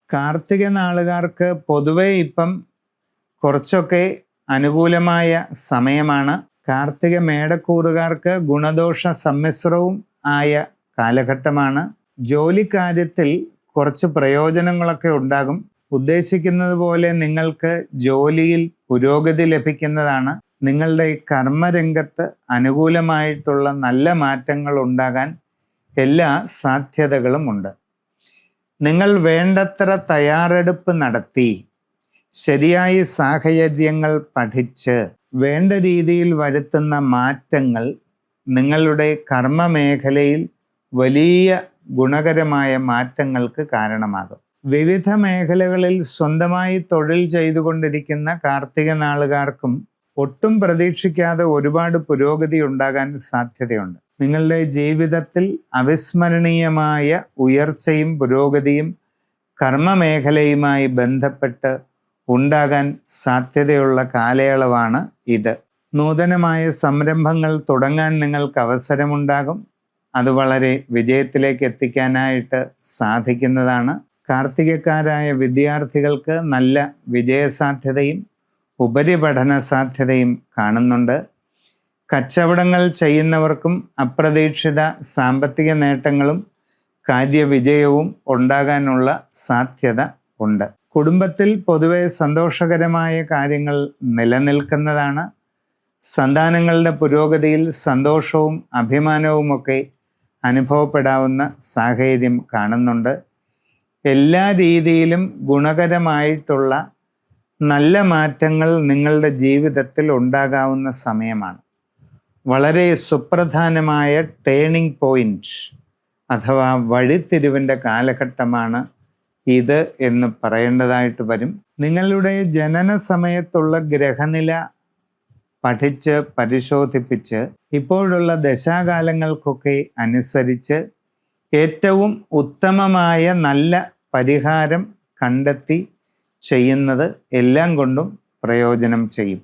കാർത്തിക നാളുകാർക്ക് പൊതുവെ ഇപ്പം കുറച്ചൊക്കെ അനുകൂലമായ സമയമാണ്. കാർത്തിക മേടക്കൂറുകാർക്ക് ഗുണദോഷ സമ്മിശ്രവും ആയ കാലഘട്ടമാണ്. ജോലിക്കാര്യത്തിൽ കുറച്ച് പ്രയോജനങ്ങളൊക്കെ ഉണ്ടാകും. ഉദ്ദേശിക്കുന്നത് പോലെ നിങ്ങൾക്ക് ജോലിയിൽ പുരോഗതി ലഭിക്കുന്നതാണ്. നിങ്ങളുടെ കർമ്മരംഗത്ത് അനുകൂലമായിട്ടുള്ള നല്ല മാറ്റങ്ങൾ ഉണ്ടാകാൻ എല്ലാ സാധ്യതകളുമുണ്ട്. നിങ്ങൾ വേണ്ടത്ര തയ്യാറെടുപ്പ് നടത്തി ശരിയായ സാഹചര്യങ്ങൾ പഠിച്ച് വേണ്ട രീതിയിൽ വരുത്തുന്ന മാറ്റങ്ങൾ നിങ്ങളുടെ കർമ്മമേഖലയിൽ വലിയ ഗുണകരമായ മാറ്റങ്ങൾക്ക് കാരണമാകും. വിവിധ മേഖലകളിൽ സ്വന്തമായി തൊഴിൽ ചെയ്തുകൊണ്ടിരിക്കുന്ന കാർത്തിക നാളുകാർക്കും ഒട്ടും പ്രതീക്ഷിക്കാതെ ഒരുപാട് പുരോഗതി ഉണ്ടാകാൻ സാധ്യതയുണ്ട്. നിങ്ങളുടെ ജീവിതത്തിൽ അവിസ്മരണീയമായ ഉയർച്ചയും പുരോഗതിയും കർമ്മമേഖലയുമായി ബന്ധപ്പെട്ട് ഉണ്ടാകാൻ സാധ്യതയുള്ള കാലയളവാണ് ഇത്. നൂതനമായ സംരംഭങ്ങൾ തുടങ്ങാൻ നിങ്ങൾക്ക് അവസരമുണ്ടാകും. അത് വളരെ വിജയത്തിലേക്ക് എത്തിക്കാനായിട്ട് സാധിക്കുന്നതാണ്. കാർത്തികക്കാരായ വിദ്യാർത്ഥികൾക്ക് നല്ല വിജയസാധ്യതയും ഉപരിപഠന സാധ്യതയും കാണുന്നുണ്ട്. കച്ചവടങ്ങൾ ചെയ്യുന്നവർക്കും അപ്രതീക്ഷിത സാമ്പത്തിക നേട്ടങ്ങളും കാര്യവിജയവും ഉണ്ടാകാനുള്ള സാധ്യത ഉണ്ട്. കുടുംബത്തിൽ പൊതുവെ സന്തോഷകരമായ കാര്യങ്ങൾ നിലനിൽക്കുന്നതാണ്. സന്താനങ്ങളുടെ പുരോഗതിയിൽ സന്തോഷവും അഭിമാനവുമൊക്കെ അനുഭവപ്പെടാവുന്ന സാഹചര്യം കാണുന്നുണ്ട്. എല്ലാ രീതിയിലും ഗുണകരമായിട്ടുള്ള നല്ല മാറ്റങ്ങൾ നിങ്ങളുടെ ജീവിതത്തിൽ ഉണ്ടാകാവുന്ന സമയമാണ്. വളരെ സുപ്രധാനമായ ടേണിംഗ് പോയിന്റ് അഥവാ വഴിത്തിരിവിൻ്റെ കാലഘട്ടമാണ് ഇത് എന്ന് പറയേണ്ടതായിട്ട് വരും. നിങ്ങളുടെ ജനന സമയത്തുള്ള ഗ്രഹനില പഠിച്ച് പരിശോധിപ്പിച്ച് ഇപ്പോഴുള്ള ദശാകാലങ്ങൾക്കൊക്കെ അനുസരിച്ച് ഏറ്റവും ഉത്തമമായ നല്ല പരിഹാരം കണ്ടെത്തി ചെയ്യുന്നത് എല്ലാം കൊണ്ടും പ്രയോജനം ചെയ്യും.